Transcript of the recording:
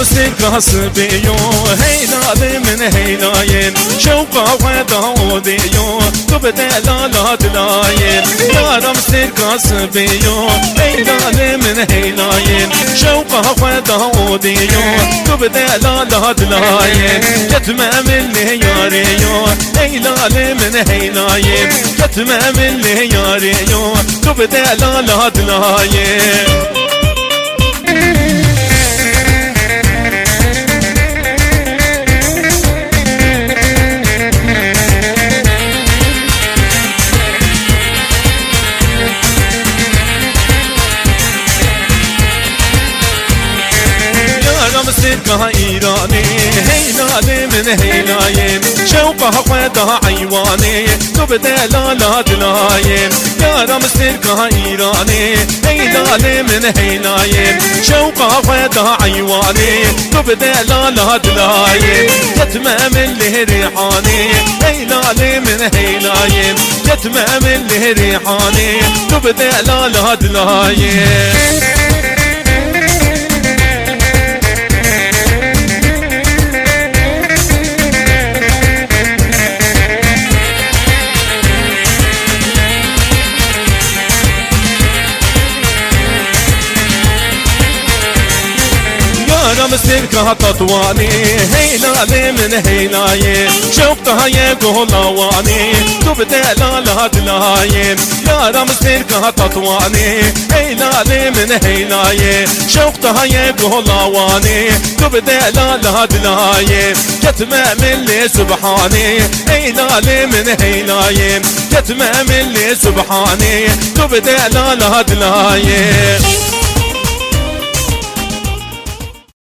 مسك صبيو هيلا من هيلاين شوقا وداوديو تبدا لا دلاين يا مسك صبيو هيلا من هيلاين شوقا وداوديو تبدا لا دلاين كتمام اللي ياريو هيلا من هيلاين كتمام اللي ياريو تبدا لا دلاين مسكها إيراني هيلا من هيلاين شوقها ودا عيواني تبدا لا دلاين يا مسكها إيراني هيلا من هيلاين شوقها ودا عيواني تبدا لا دلاين يتمام اللي ريحاني هيلا من هيلاين يتمام اللي ريحاني تبدا لا دلاين مسكها تطواني هيلا من هيلاين شوقتها يقول لواني تبدا لا دلاين يا مسكها تطواني هيلا من هيلاين شوقتها يقول لواني تبدا لا دلاين كتمام اللي سبحاني هيلا من هيلاين كتمام اللي سبحاني تبدا لا دلاين